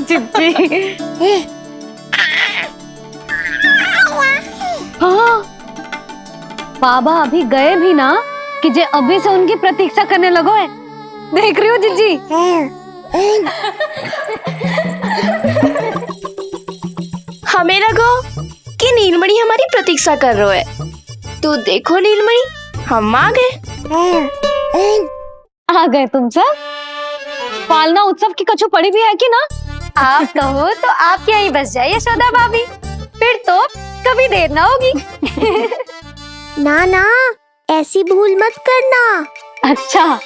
जिज्जी। हाँ, बाबा अभी गए भी ना कि जे अभी से उनकी प्रतीक्षा करने लगो है। देख रही हो जिज्जी? हमें लगो कि नीलमणि हमारी प्रतीक्षा कर रहे है। तो देखो नीलमणि, हम आ गए। आ गए तुम सब? पालना उत्सव की कछु पड़ी भी है कि ना? आप कहो तो आप यहीं बस जाइए यशोदा भाभी, फिर तो कभी देर ना होगी। ना ना, ऐसी भूल मत करना। अच्छा,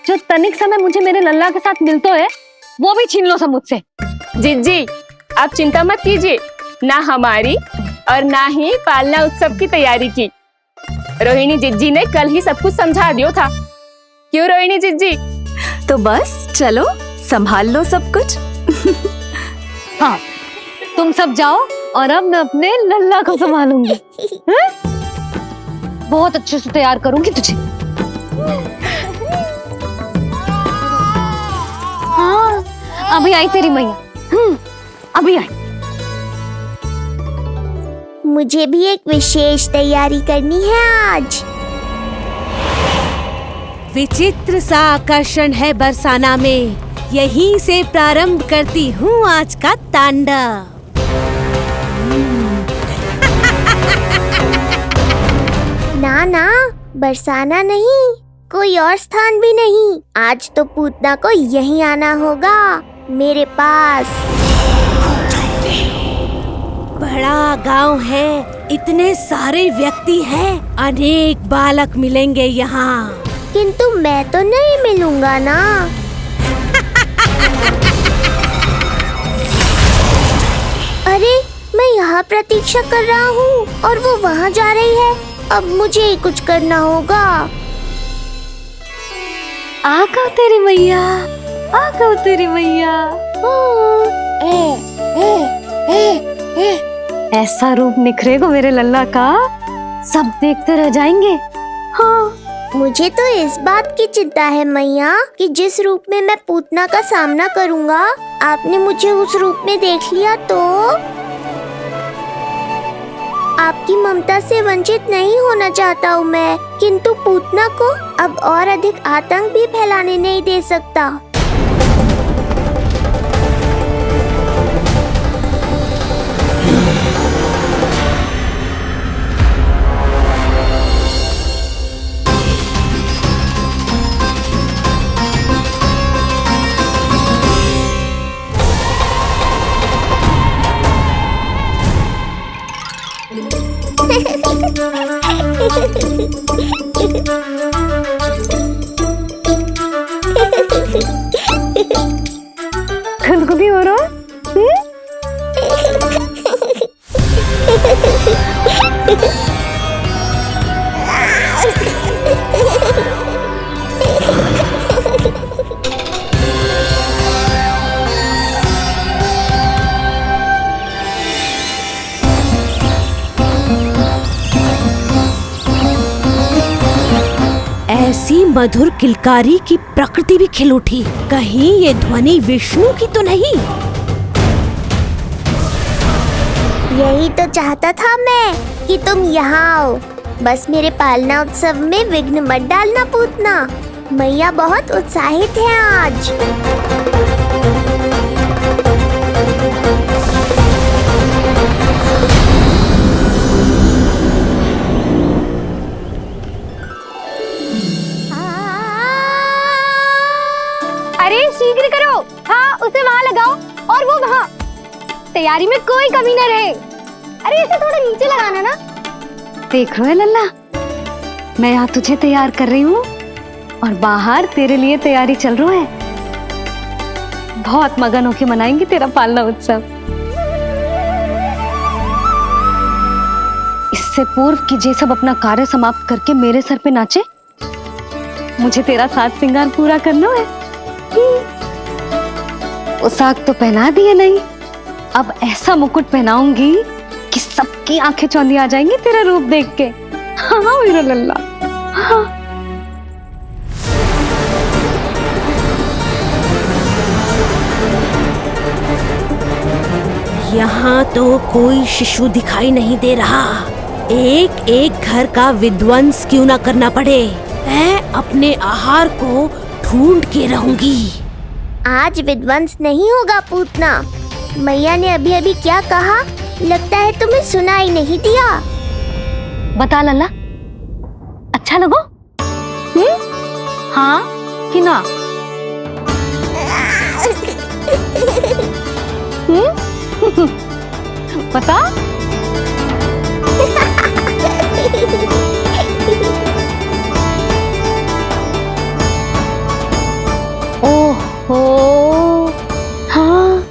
जो तनिक समय मुझे मेरे लल्ला के साथ मिलते है वो भी छीन लो सब मुझसे। जिज्जी, आप चिंता मत कीजिए, ना हमारी और ना ही पालना उत्सव की तैयारी की। रोहिणी जिज्जी ने कल ही सब कुछ समझा दिया था। क्यों रोहिणी जिज्जी? तो बस चलो, संभाल लो सब कुछ। हाँ, तुम सब जाओ और अब मैं अपने लल्ला को संभालूंगी। बहुत अच्छे से तैयार करूंगी तुझे। हाँ, अभी आई तेरी मैया। अभी आई। मुझे भी एक विशेष तैयारी करनी है आज। विचित्र सा आकर्षण है बरसाना में, यहीं से प्रारंभ करती हूँ आज का तांडव। ना ना, बरसाना नहीं, कोई और स्थान भी नहीं। आज तो पूतना को यहीं आना होगा, मेरे पास। बड़ा गांव है, इतने सारे व्यक्ति हैं, अनेक बालक मिलेंगे यहाँ। किंतु मैं तो नहीं मिलूंगा ना। अरे, मैं यहाँ प्रतीक्षा कर रहा हूँ और वो वहाँ जा रही है। अब मुझे ही कुछ करना होगा। आ गओ तेरी मैया, आ गओ तेरी मैया। ऐसा रूप निखरेगा मेरे लल्ला का, सब देखते रह जाएंगे। हाँ, मुझे तो इस बात की चिंता है मैया कि जिस रूप में मैं पूतना का सामना करूँगा, आपने मुझे उस रूप में देख लिया तो आपकी ममता से वंचित नहीं होना चाहता हूँ मैं, किंतु पूतना को अब और अधिक आतंक भी फैलाने नहीं दे सकता। खुदकुदी हो रहा है? ऐसी मधुर किलकारी की प्रकृति भी खिल उठी। कहीं ये ध्वनि विष्णु की तो नहीं? यही तो चाहता था मैं कि तुम यहाँ आओ। बस मेरे पालना उत्सव में विघ्न मत डालना पूतना। मैया बहुत उत्साहित है आज। अरे शीघ्र करो, हाँ उसे वहाँ लगाओ और वो वहाँ। तैयारी में कोई कमी न रहे। अरे इसे थोड़ा नीचे लगाना ना। देख रहे हो लल्ला, मैं यहाँ तुझे तैयार कर रही हूँ और बाहर तेरे लिए तैयारी चल रहा है। बहुत मगन होके मनाएंगे तेरा पालना उत्सव। इससे पूर्व कि जे सब अपना कार्य समाप्त करके मेरे सर पे नाचे, मुझे तेरा साज श्रृंगार पूरा करना है। पोशाक तो पहना दिए नहीं, अब ऐसा मुकुट पहनाऊंगी कि सबकी आंखें चौंधी आ जाएंगी तेरा रूप देख के। हाँ मेरा लल्ला, हाँ। यहाँ तो कोई शिशु दिखाई नहीं दे रहा। एक एक घर का विध्वंस क्यों ना करना पड़े, मैं अपने आहार को ढूंढ के रहूंगी। आज विध्वंस नहीं होगा पूतना। मैया ने अभी अभी क्या कहा, लगता है तुम्हें सुनाई नहीं दिया। बता लल्ला, अच्छा लगो? हाँ कि ना? बता। ओहो, हाँ।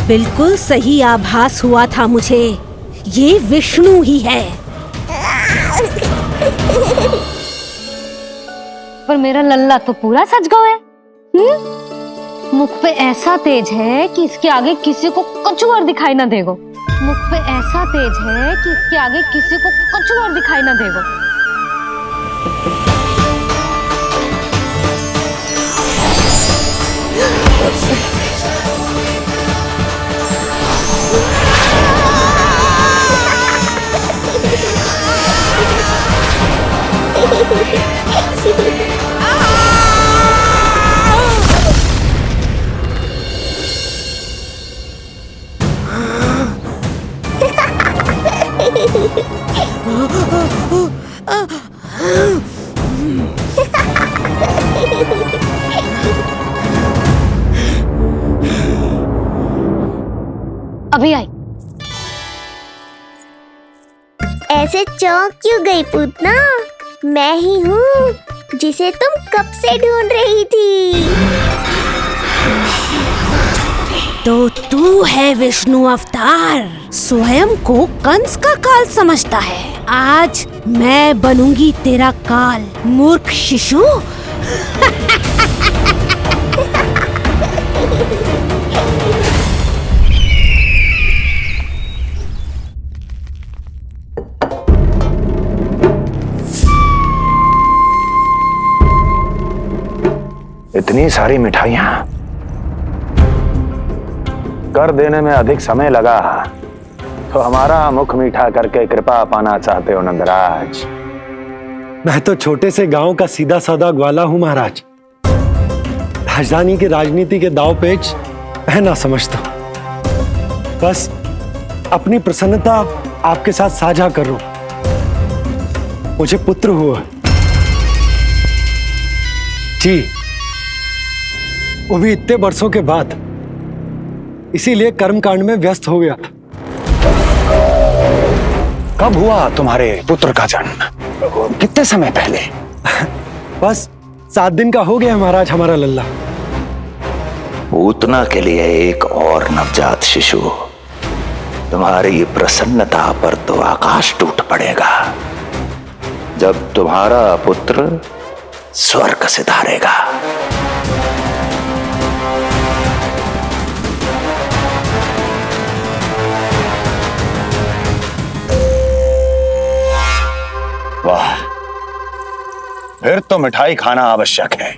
बिल्कुल सही आभास हुआ था मुझे, ये विष्णु ही है। पर मेरा लल्ला तो पूरा सज गया है। मुख पे ऐसा तेज है कि इसके आगे किसी को कुछ और दिखाई ना देगो। मुख पे ऐसा तेज है कि इसके आगे किसी को कुछ और दिखाई ना देगो। अभी आई। ऐसे चौंक क्यों गई पूतना? मैं ही हूँ जिसे तुम कब से ढूंढ रही थी। तो तू है विष्णु अवतार, स्वयं को कंस का काल समझता है। आज मैं बनूंगी तेरा काल, मूर्ख शिशु। इतनी सारी मिठाइयां कर देने में अधिक समय लगा, तो हमारा मुख मीठा करके कृपा पाना चाहते हो नंदराज? मैं तो छोटे से गांव का सीधा साधा ग्वाला हूं महाराज। राजधानी की राजनीति के दाव पेच मैं ना समझता। बस अपनी प्रसन्नता आपके साथ साझा कर रहा हूं। मुझे पुत्र हुआ जी, वो भी इतने वर्षों के बाद, इसीलिए कर्मकांड में व्यस्त हो गया। कब हुआ तुम्हारे पुत्र का जन्म? कितने समय पहले? बस 7 दिन का हो गया महाराज हमारा लल्ला। पूतना के लिए एक और नवजात शिशु, तुम्हारी प्रसन्नता पर तो आकाश टूट पड़ेगा जब तुम्हारा पुत्र स्वर्ग सिधारेगा। वाह, फिर तो मिठाई खाना आवश्यक है।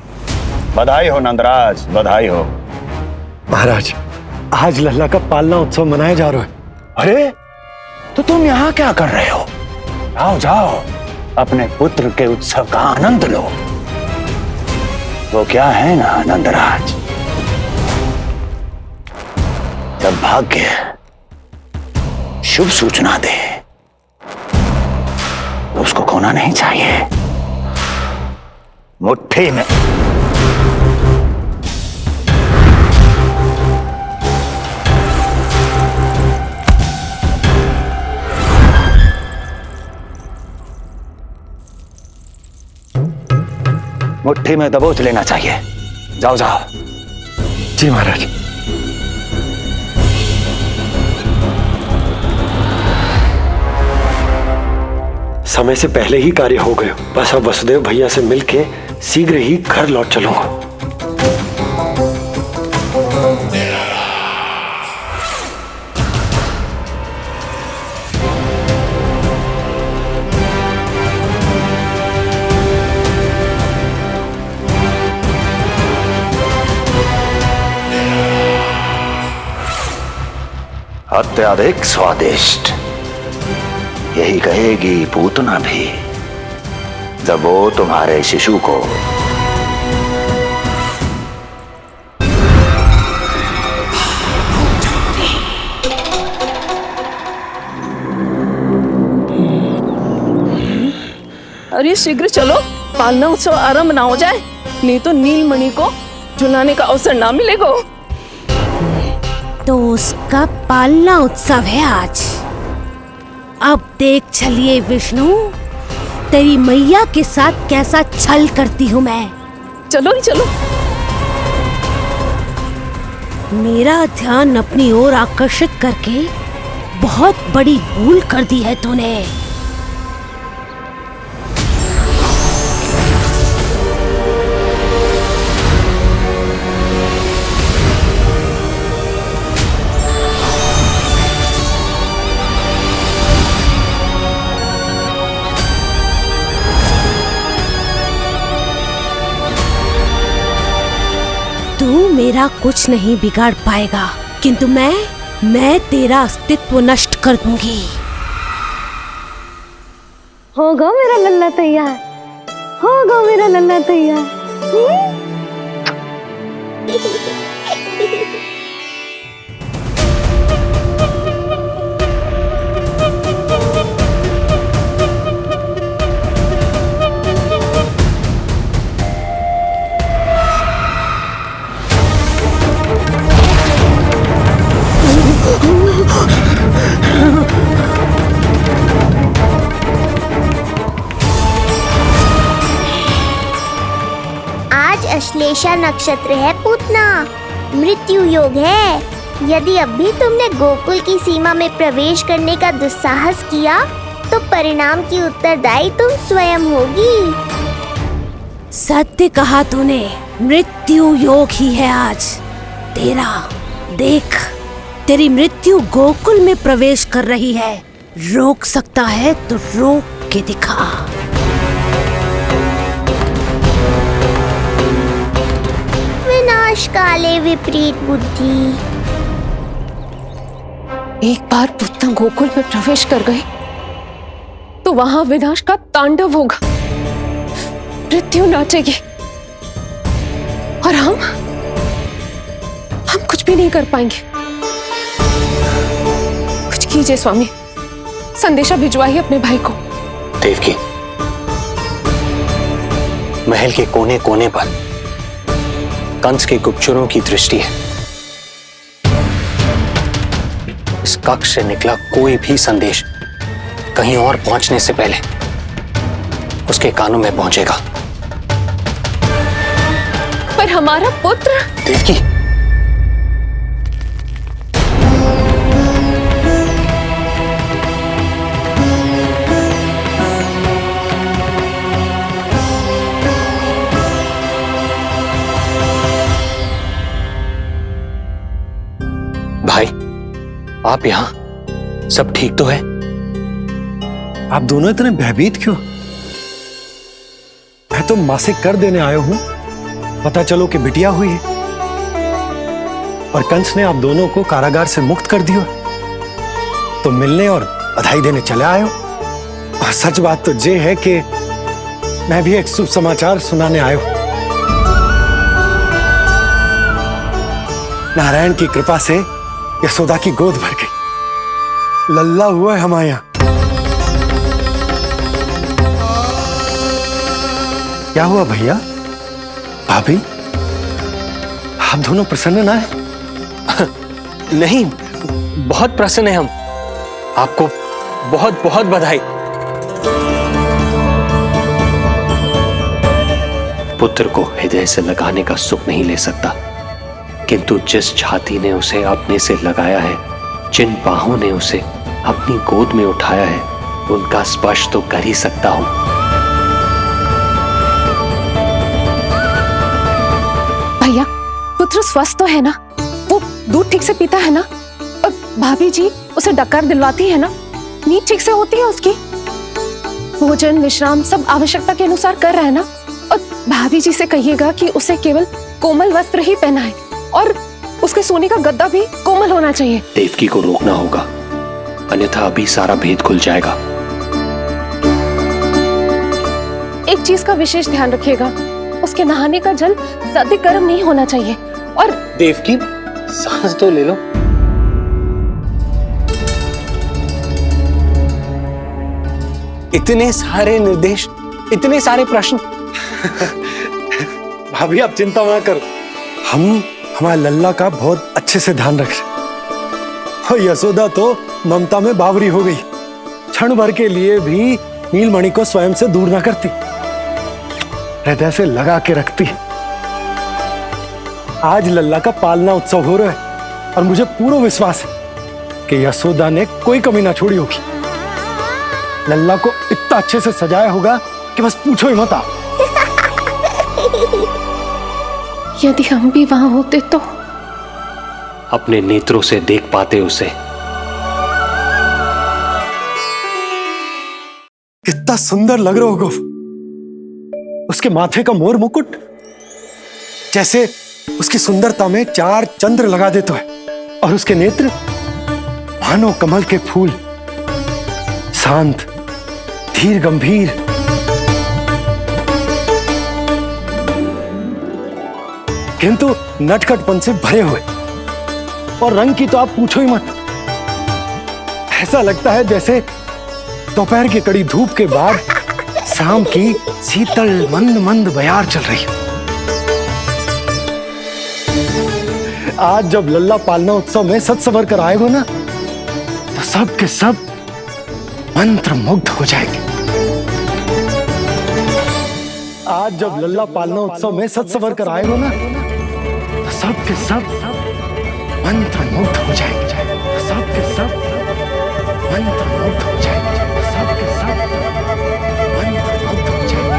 बधाई हो नंदराज, बधाई हो। महाराज, आज लल्ला का पालना उत्सव मनाया जा रहा है। अरे, तो तुम यहाँ क्या कर रहे हो? जाओ जाओ, अपने पुत्र के उत्सव का आनंद लो। वो क्या है ना नंदराज, जब भाग्य शुभ सूचना दे तो उसको खोना नहीं चाहिए। मुट्ठी में मुट्ठी में दबोच लेना चाहिए। जाओ जाओ। जी महाराज। समय से पहले ही कार्य हो गए। बस अब वसुदेव भैया से मिलके शीघ्र ही घर लौट चलूंगा। अत्यधिक स्वादिष्ट, यही कहेगी पूतना भी जब वो तुम्हारे शिशु को अरे शीघ्र चलो, पालना उत्सव आरंभ ना हो जाए, नहीं तो नीलमणि को झुलाने का अवसर ना मिलेगा। तो उसका पालना उत्सव है आज। अब देख चलिए विष्णु, तेरी मैया के साथ कैसा छल करती हूँ मैं। चलो नहीं चलो। मेरा ध्यान अपनी ओर आकर्षित करके बहुत बड़ी भूल कर दी है तूने। तू मेरा कुछ नहीं बिगाड़ पाएगा, किंतु मैं तेरा अस्तित्व नष्ट कर दूंगी। होगा मेरा लल्ला तैयार, होगा मेरा लल्ला तैयार। आज अश्लेषा नक्षत्र है पूतना, मृत्यु योग है। यदि अब भी तुमने गोकुल की सीमा में प्रवेश करने का दुस्साहस किया तो परिणाम की उत्तरदायी तुम स्वयं होगी। सत्य कहा तूने, मृत्यु योग ही है आज तेरा। देख, तेरी मृत्यु गोकुल में प्रवेश कर रही है। रोक सकता है तो रोक के दिखा। विनाश काले विपरीत बुद्धि। एक बार पुतना गोकुल में प्रवेश कर गए तो वहां विनाश का तांडव होगा, मृत्यु नाचेगी और हम कुछ भी नहीं कर पाएंगे। कुछ कीजिए स्वामी, संदेशा भिजवाइए अपने भाई को। देवकी, महल के कोने कोने पर कंस के गुप्तचरों की दृष्टि है। इस कक्ष से निकला कोई भी संदेश कहीं और पहुंचने से पहले उसके कानों में पहुंचेगा। पर हमारा पुत्र। देवकी, भाई, आप यहाँ सब ठीक तो है? आप दोनों इतने भयभीत क्यों? मैं तो मासिक कर देने आया हूं, पता चलो कि बिटिया हुई है और कंस ने आप दोनों को कारागार से मुक्त कर दिया, तो मिलने और बधाई देने चले आए हो। और सच बात तो ये है कि मैं भी एक शुभ समाचार सुनाने आया हूं। नारायण की कृपा से यशोदा की गोद भर गई, लल्ला हुआ है हमारे यहां। क्या हुआ भैया, भाभी, आप दोनों प्रसन्न ना है? नहीं, बहुत प्रसन्न है हम। आपको बहुत बहुत बधाई। पुत्र को हृदय से लगाने का सुख नहीं ले सकता, किंतु जिस छाती ने उसे अपने से लगाया है, जिन बाहों ने उसे अपनी गोद में उठाया है, उनका स्पर्श तो कर ही सकता हूं। भैया, पुत्र स्वस्थ तो है ना? वो दूध ठीक से पीता है ना? और भाभी जी उसे डकार दिलवाती है ना? नींद ठीक से होती है उसकी? भोजन विश्राम सब आवश्यकता के अनुसार कर रहा है ना? और भाभी जी से कहिएगा कि उसे केवल कोमल वस्त्र ही पहनाए और उसके सोने का गद्दा भी कोमल होना चाहिए। देवकी को रोकना होगा, अन्यथा अभी सारा भेद खुल जाएगा। एक चीज का विशेष ध्यान रखिएगा, उसके नहाने का जल ज्यादा गर्म नहीं होना चाहिए। और देवकी, सांस तो ले लो। इतने सारे निर्देश, इतने सारे प्रश्न। भाभी आप चिंता ना करो, हम हमारे लल्ला का बहुत अच्छे से ध्यान रख रहे। और यशोदा तो ममता में बावरी हो गई, क्षण भर के लिए भी नीलमणि को स्वयं से दूर ना करती, हृदय से लगा के रखती। आज लल्ला का पालना उत्सव हो रहा है और मुझे पूरा विश्वास है कि यशोदा ने कोई कमी ना छोड़ी होगी। लल्ला को इतना अच्छे से सजाया होगा कि बस पूछो ही मत आप। यदि हम भी वहां होते तो अपने नेत्रों से देख पाते उसे। कितना सुंदर लग रहा होगा उसके माथे का मोर मुकुट, जैसे उसकी सुंदरता में 4 चंद्र लगा देता है। और उसके नेत्र मानो कमल के फूल, शांत धीर गंभीर। किंतु नटखटपन से भरे हुए, और रंग की तो आप पूछो ही मत। ऐसा लगता है जैसे दोपहर की कड़ी धूप के बाद शाम की शीतल मंद मंद बयार चल रही है। आज जब लल्ला पालना उत्सव में सज संवर कर आएगा ना, तो सब के सब मंत्र मुग्ध हो जाएंगे। आज जब लल्ला पालना उत्सव में सज संवर कर आएगा ना, तो सब के सब मंत्र मुग्ध हो जाएंगे। सब के सब मंत्र मुग्ध हो जाएंगे। सब के सब मंत्र मुग्ध हो जाएंगे।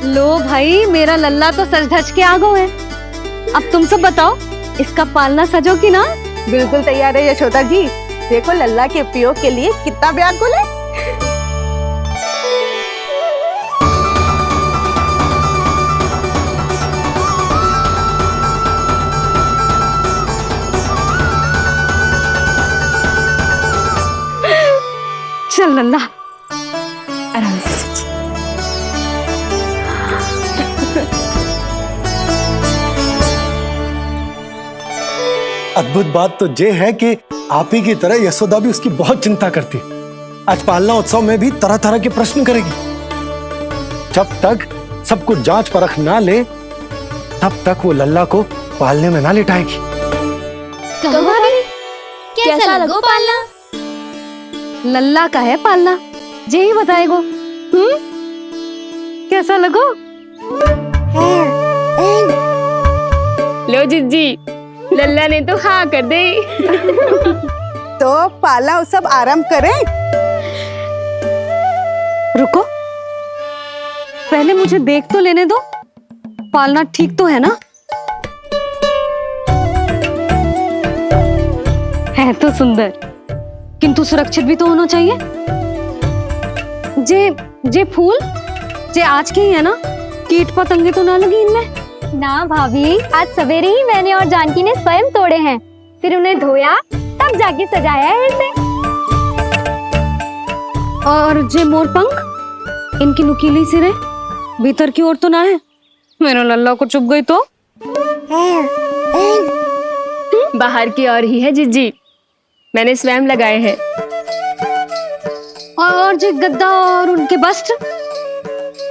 लो भाई, मेरा लल्ला तो सज धज के आ गो है। अब तुम सब बताओ, इसका पालना सजो कि ना? बिल्कुल तैयार है यशोदा जी। देखो लल्ला के उपयोग के लिए कितना व्याकुल है। चल लल्ला, आराम से। अद्भुत बात तो ये है कि आप ही की तरह यशोदा भी उसकी बहुत चिंता करती है। आज पालना उत्सव में भी तरह तरह के प्रश्न करेगी। जब तक सब कुछ जांच परख ना ले, तब तक वो लल्ला को पालने में ना लिटाएगी। कैसा लगो पालना? लल्ला का है पालना, जे ही बताएगो। कैसा लगो? लो जिज्जी, लल्ला ने तो हाँ कर दे। तो पालना उत्सव आरंभ करें। रुको, पहले मुझे देख तो लेने दो, पालना ठीक तो है ना? है तो सुंदर, किंतु सुरक्षित भी तो होना चाहिए। जे फूल जे आज के ही है ना, कीट पतंगे तो ना लगी इनमें? ना भाभी, आज सवेरे ही मैंने और जानकी ने स्वयं तोड़े हैं, फिर उन्हें धोया, तब जाके सजाया है इसे। और जे मोर पंख, इनकी नुकीली सिरे भीतर की ओर तो ना है? मेरा लल्ला को चुभ गई तो? बाहर की ओर ही है जिज्जी, मैंने स्वयं लगाए हैं। और जे गद्दा और उनके वस्त्र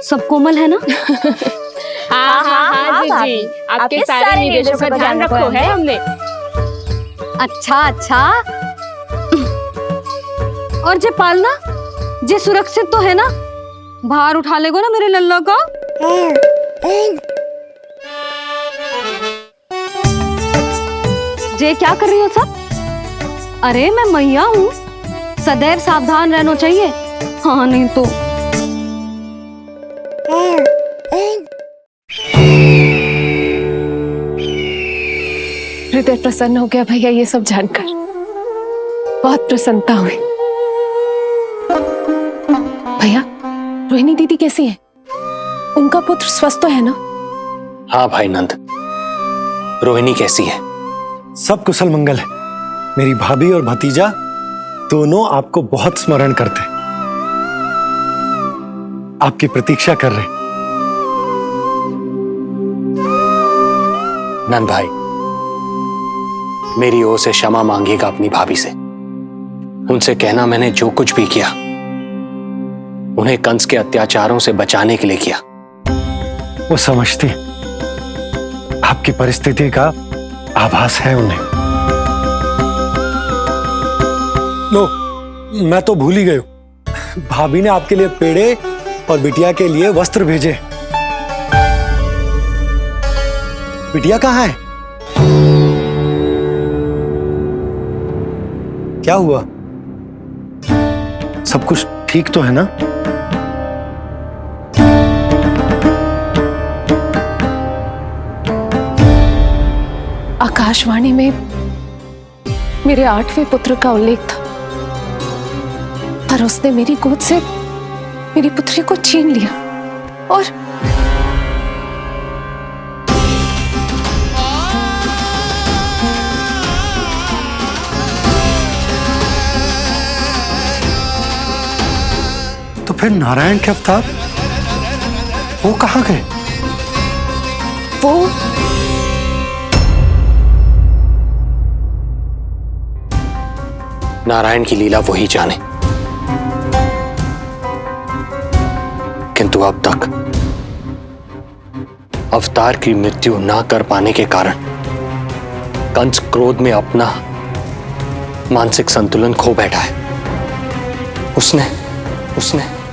सब कोमल है ना? हाँ जिज्जी, आपके सारे निर्देशों का ध्यान रखो है हमने। अच्छा अच्छा। और जे पालना जे सुरक्षित तो है ना, बाहर उठा लेगो ना मेरे लल्ला को। जे क्या कर रही हो सब? अरे मैं मैया हूँ, सदैव सावधान रहना चाहिए। हाँ नहीं तो। हृदय प्रसन्न हो गया भैया ये सब जानकर, बहुत प्रसन्नता हुई। भैया रोहिणी दीदी कैसी है? उनका पुत्र स्वस्थ तो है ना? हाँ भाई नंद, रोहिणी कैसी है? सब कुशल मंगल है। मेरी भाभी और भतीजा दोनों आपको बहुत स्मरण करते, आपकी प्रतीक्षा कर रहे। नंद भाई, मेरी ओर से क्षमा मांगिएगा अपनी भाभी से। उनसे कहना मैंने जो कुछ भी किया उन्हें कंस के अत्याचारों से बचाने के लिए किया। वो समझती, आपकी परिस्थिति का आभास है उन्हें। लो, मैं तो भूल ही गई हूं। भाभी ने आपके लिए पेड़े और बिटिया के लिए वस्त्र भेजे। बिटिया कहाँ है? क्या हुआ? सब कुछ ठीक तो है ना? आकाशवाणी में मेरे 8वें पुत्र का उल्लेख था, पर उसने मेरी गोद से मेरी पुत्री को छीन लिया और तो फिर नारायण के अवतार वो कहाँ गए? वो नारायण की लीला वही जाने, किंतु अब तक अवतार की मृत्यु ना कर पाने के कारण कंस क्रोध में अपना मानसिक संतुलन खो बैठा है। उसने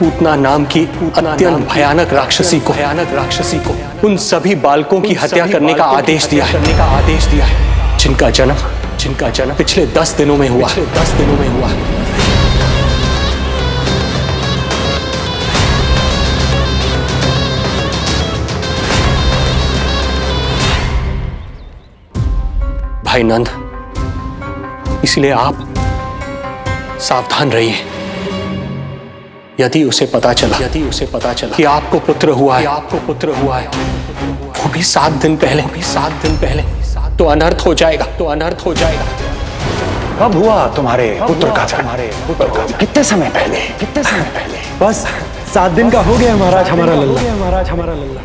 पूतना नाम की अत्यंत भयानक राक्षसी को उन सभी बालकों की हत्या करने का आदेश दिया है जिनका जन्म पिछले 10 दिनों में हुआ। भाई नंद, इसलिए आप सावधान रहिए। यदि उसे पता चला कि आपको पुत्र हुआ है, वो भी 7 दिन पहले, तो अनर्थ हो जाएगा। कब हुआ तुम्हारे पुत्र का जन्म? कितने समय पहले? बस 7 दिन का हो गया महाराज हमारा लल्ला।